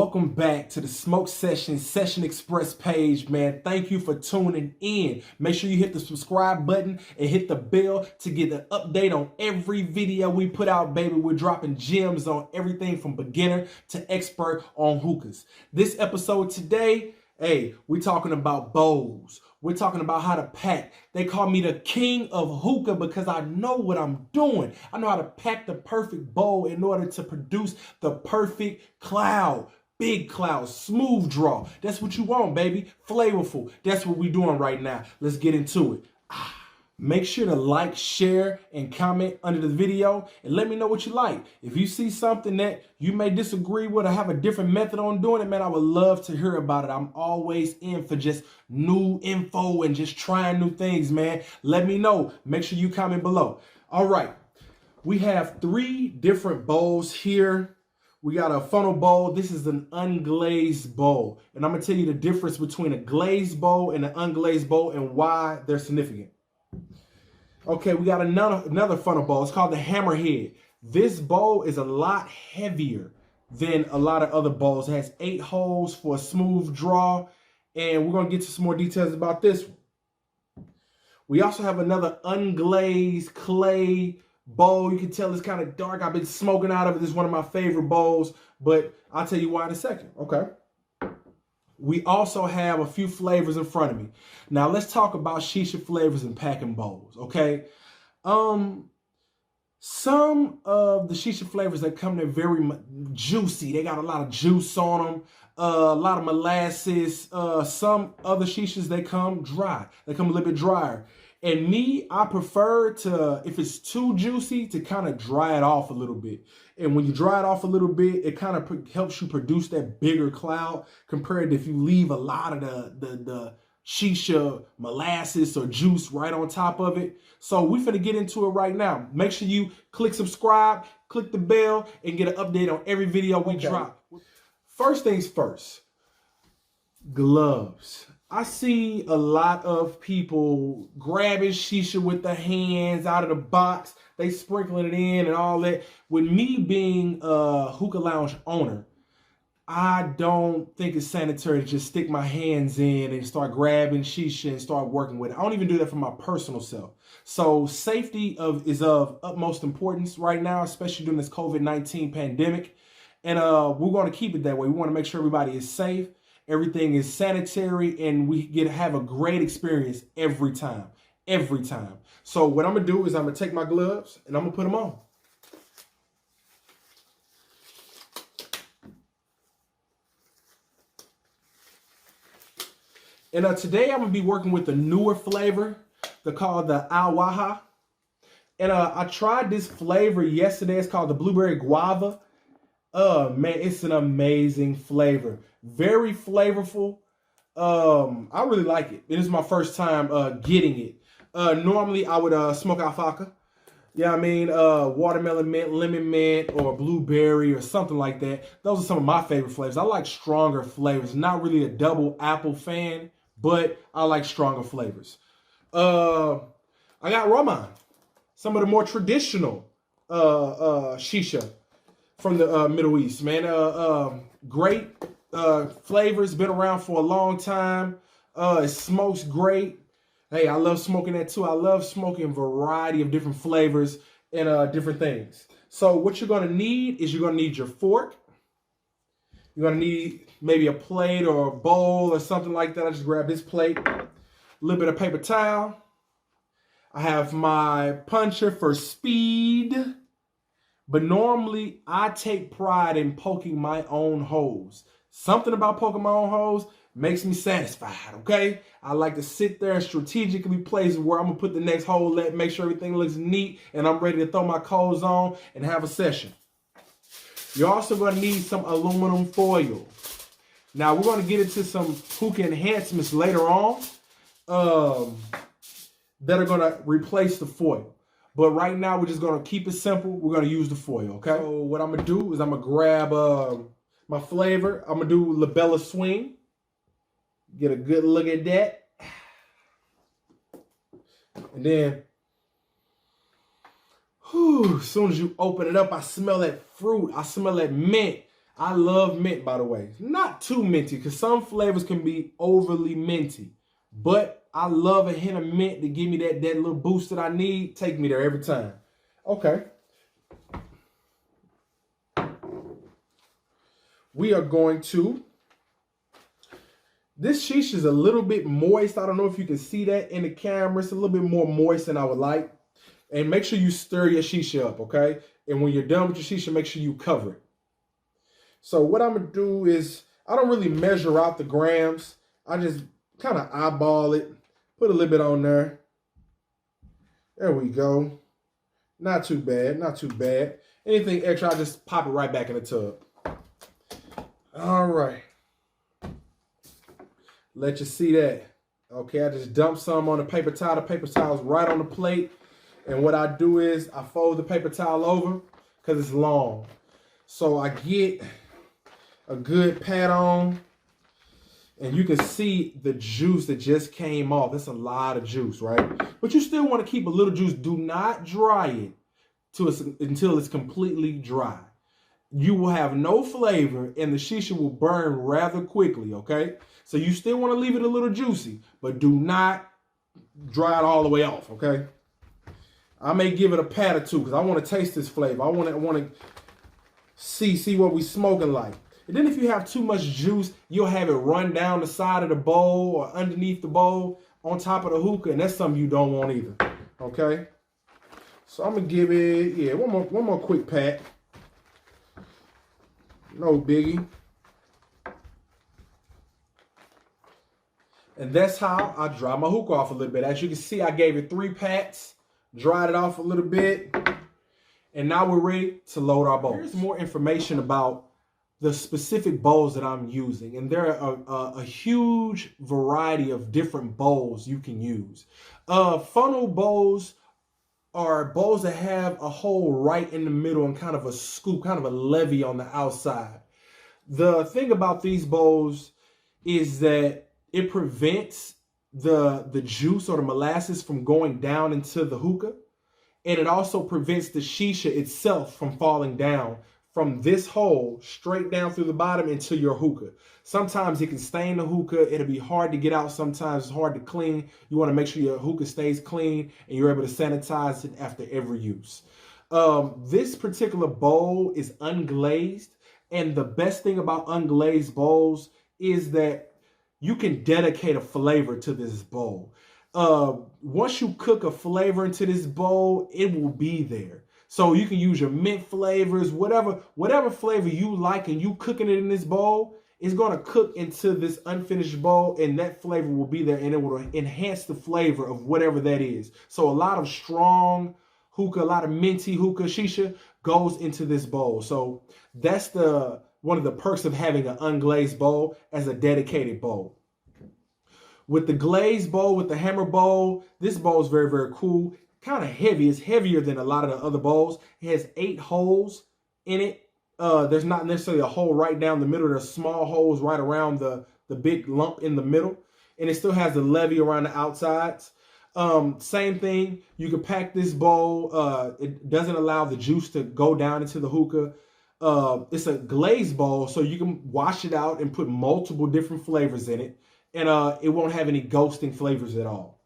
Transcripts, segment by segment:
welcome back to the Smoke Session Express page, man. Thank you for tuning in. Make sure you hit the subscribe button and hit the bell to get an update on every video we put out, baby. We're dropping gems on everything from beginner to expert on hookahs. This episode today, we're talking about bowls. We're talking about how to pack. They call me the king of hookah because I know what I'm doing. I know how to pack the perfect bowl in order to produce the perfect cloud. Big cloud, smooth draw. That's what you want, baby. Flavorful. That's what we're doing right now. Let's get into it. Make sure to like, share, and comment under the video and let me know what you like. If you see something that you may disagree with or have a different method on doing it, man, I would love to hear about it. I'm always in for just new info and just trying new things, man. Let me know. Make sure you comment below. All right. We have 3 different bowls here. We got a funnel bowl. This is an unglazed bowl. And I'm going to tell you the difference between a glazed bowl and an unglazed bowl and why they're significant. Okay, we got another funnel bowl. It's called the Hammerhead. This bowl is a lot heavier than a lot of other bowls. It has 8 holes for a smooth draw. And we're going to get to some more details about this one. We also have another unglazed clay bowl. You can tell it's kind of dark. I've been smoking out of it. This is one of my favorite bowls. But I'll tell you why in a second. Okay. We also have a few flavors in front of me. Now let's talk about shisha flavors and packing bowls, okay? Some of the shisha flavors that come, they're very juicy. They got a lot of juice on them, a lot of molasses. Some other shishas, they come dry. They come a little bit drier. And me, I prefer to, if it's too juicy, to kind of dry it off a little bit. And when you dry it off a little bit, it kind of helps you produce that bigger cloud compared to if you leave a lot of the shisha molasses or juice right on top of it. So we're finna get into it right now. Make sure you click subscribe, click the bell, and get an update on every video we drop. First things first, gloves. I see a lot of people grabbing shisha with their hands out of the box. They sprinkling it in and all that. With me being a hookah lounge owner, I don't think it's sanitary to just stick my hands in and start grabbing shisha and start working with it. I don't even do that for my personal self. So safety is of utmost importance right now, especially during this COVID-19 pandemic. And we're going to keep it that way. We want to make sure everybody is safe. Everything is sanitary, and we have a great experience every time. Every time. So what I'm going to do is I'm going to take my gloves, and I'm going to put them on. And today I'm going to be working with a newer flavor. They're called the Awaha. And I tried this flavor yesterday. It's called the Blueberry Guava. Oh, man, it's an amazing flavor. Very flavorful. I really like it. It is my first time getting it. Normally, I would smoke alfalfa. Yeah, I mean, watermelon mint, lemon mint, or blueberry or something like that. Those are some of my favorite flavors. I like stronger flavors. Not really a double apple fan, but I like stronger flavors. I got Roman. Some of the more traditional shisha from the Middle East, man. Great flavors, been around for a long time. It smokes great. Hey, I love smoking that too. I love smoking a variety of different flavors and different things. So what you're gonna need is you're gonna need your fork. You're gonna need maybe a plate or a bowl or something like that. I just grab this plate, a little bit of paper towel. I have my puncher for speed. But normally, I take pride in poking my own holes. Something about poking my own holes makes me satisfied, okay? I like to sit there and strategically place where I'm going to put the next hole at, make sure everything looks neat, and I'm ready to throw my coals on and have a session. You're also going to need some aluminum foil. Now, we're going to get into some hookah enhancements later on that are going to replace the foil. But right now, we're just going to keep it simple. We're going to use the foil, okay? So what I'm going to do is I'm going to grab my flavor. I'm going to do Labella Swing. Get a good look at that. And then, as soon as you open it up, I smell that fruit. I smell that mint. I love mint, by the way. Not too minty, because some flavors can be overly minty. But I love a hint of mint to give me that little boost that I need. Take me there every time. Okay. We are going to... This shisha is a little bit moist. I don't know if you can see that in the camera. It's a little bit more moist than I would like. And make sure you stir your shisha up, okay? And when you're done with your shisha, make sure you cover it. So what I'm going to do is, I don't really measure out the grams. I just kind of eyeball it. Put a little bit on there. There we go. Not too bad, not too bad. Anything extra, I just pop it right back in the tub. All right. Let you see that. Okay, I just dump some on the paper towel. The paper towel's right on the plate. And what I do is I fold the paper towel over because it's long. So I get a good pat on. And you can see the juice that just came off. That's a lot of juice, right? But you still want to keep a little juice. Do not dry it until it's completely dry. You will have no flavor and the shisha will burn rather quickly, okay? So you still want to leave it a little juicy, but do not dry it all the way off, okay? I may give it a pat or two because I want to taste this flavor. I want to see what we smoking like. And then if you have too much juice, you'll have it run down the side of the bowl or underneath the bowl on top of the hookah, and that's something you don't want either, okay? So I'm going to give it, yeah, one more quick pat. No biggie. And that's how I dry my hookah off a little bit. As you can see, I gave it 3 pats, dried it off a little bit, and now we're ready to load our bowls. Here's more information about the specific bowls that I'm using. And there are a huge variety of different bowls you can use. Funnel bowls are bowls that have a hole right in the middle and kind of a scoop, kind of a levee on the outside. The thing about these bowls is that it prevents the juice or the molasses from going down into the hookah. And it also prevents the shisha itself from falling down from this hole straight down through the bottom into your hookah. Sometimes it can stain the hookah. It'll be hard to get out. Sometimes it's hard to clean. You want to make sure your hookah stays clean and you're able to sanitize it after every use. This particular bowl is unglazed. And the best thing about unglazed bowls is that you can dedicate a flavor to this bowl. Once you cook a flavor into this bowl, it will be there. So you can use your mint flavors, whatever flavor you like, and you cooking it in this bowl, it's going to cook into this unfinished bowl, and that flavor will be there, and it will enhance the flavor of whatever that is. So a lot of strong hookah, a lot of minty hookah, shisha goes into this bowl. So that's one of the perks of having an unglazed bowl as a dedicated bowl. With the glazed bowl, with the hammer bowl, this bowl is very, very cool. Kind of heavy. It's heavier than a lot of the other bowls. It has 8 holes in it. There's not necessarily a hole right down the middle. There's small holes right around the big lump in the middle. And it still has the levee around the outsides. Same thing. You can pack this bowl. It doesn't allow the juice to go down into the hookah. It's a glazed bowl, so you can wash it out and put multiple different flavors in it. And it won't have any ghosting flavors at all.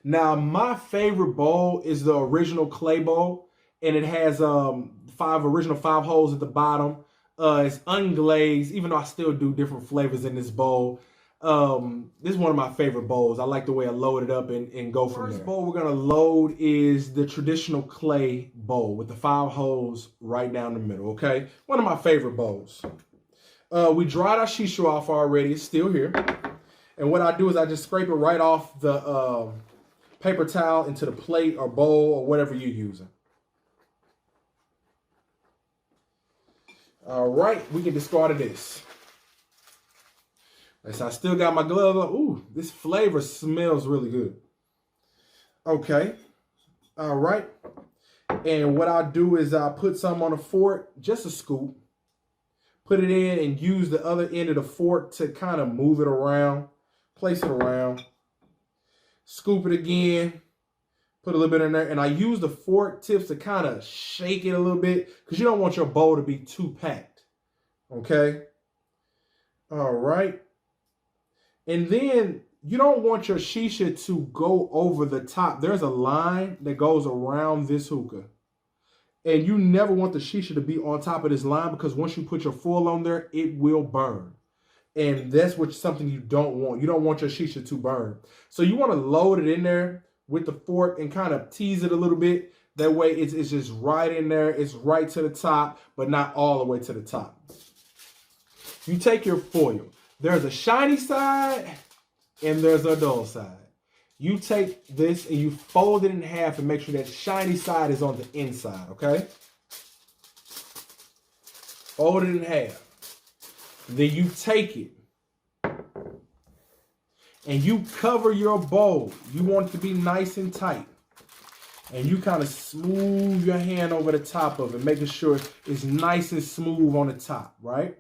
Now, my favorite bowl is the original clay bowl, and it has 5 holes at the bottom. It's unglazed, even though I still do different flavors in this bowl. This is one of my favorite bowls. I like the way I load it up and go from there. The first bowl we're going to load is the traditional clay bowl with the 5 holes right down the middle, okay? One of my favorite bowls. We dried our shisha off already. It's still here. And what I do is I just scrape it right off the paper towel into the plate or bowl or whatever you're using. All right, we can discard of this. So I still got my glove on. Ooh, this flavor smells really good. Okay, all right. And what I'll do is I'll put some on a fork, just a scoop. Put it in and use the other end of the fork to kind of move it around, place it around. Scoop it again, Put a little bit in there. And I use the fork tips to kind of shake it a little bit because you don't want your bowl to be too packed. Okay? All right. And then you don't want your shisha to go over the top. There's a line that goes around this hookah. And you never want the shisha to be on top of this line because once you put your foil on there, it will burn. And that's something you don't want. You don't want your shisha to burn. So you want to load it in there with the fork and kind of tease it a little bit. That way it's just right in there. It's right to the top, but not all the way to the top. You take your foil. There's a shiny side and there's a dull side. You take this and you fold it in half and make sure that shiny side is on the inside, okay? Fold it in half. Then you take it and you cover your bowl. You want it to be nice and tight. And you kind of smooth your hand over the top of it, making sure it's nice and smooth on the top, right?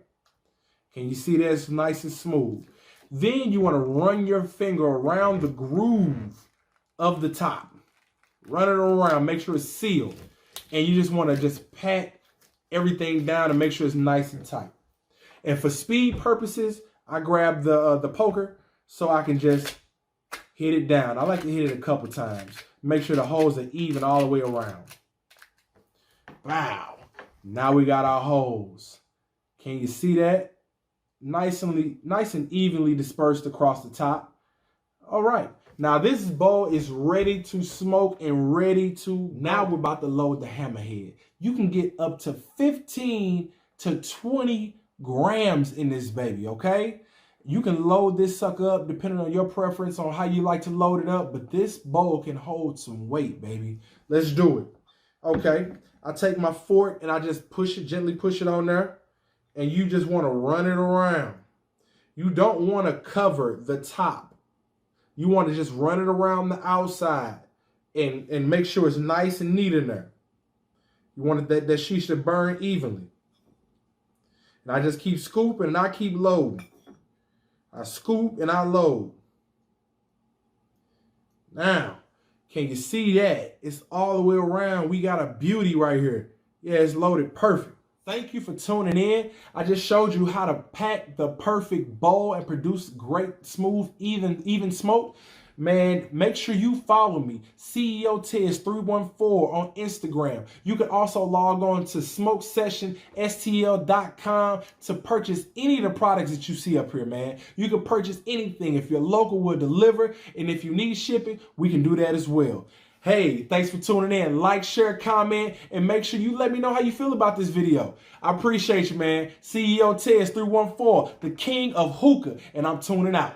Can you see that it's nice and smooth? Then you want to run your finger around the groove of the top. Run it around, make sure it's sealed. And you just want to just pat everything down and make sure it's nice and tight. And for speed purposes, I grab the poker so I can just hit it down. I like to hit it a couple times. Make sure the holes are even all the way around. Wow. Now we got our holes. Can you see that? Nice and evenly dispersed across the top. All right. Now this bowl is ready to smoke and ready to... Now we're about to load the hammerhead. You can get up to 15 to 20 grams in this baby, okay? You can load this sucker up depending on your preference on how you like to load it up, but this bowl can hold some weight, baby. Let's do it. Okay. I take my fork and I just gently push it on there. And you just want to run it around. You don't want to cover the top. You want to just run it around the outside and make sure it's nice and neat in there. You want that shisha to burn evenly. And I just keep scooping and I keep loading. I scoop and I load. Now, can you see that? It's all the way around. We got a beauty right here. Yeah, it's loaded perfect. Thank you for tuning in. I just showed you how to pack the perfect bowl and produce great, smooth, even smoke. Man, make sure you follow me, CEO Tez 314 on Instagram. You can also log on to smokesessionstl.com to purchase any of the products that you see up here, man. You can purchase anything. If your local will deliver, and if you need shipping, we can do that as well. Hey, thanks for tuning in. Like, share, comment, and make sure you let me know how you feel about this video. I appreciate you, man. CEO Tez 314, the king of hookah, and I'm tuning out.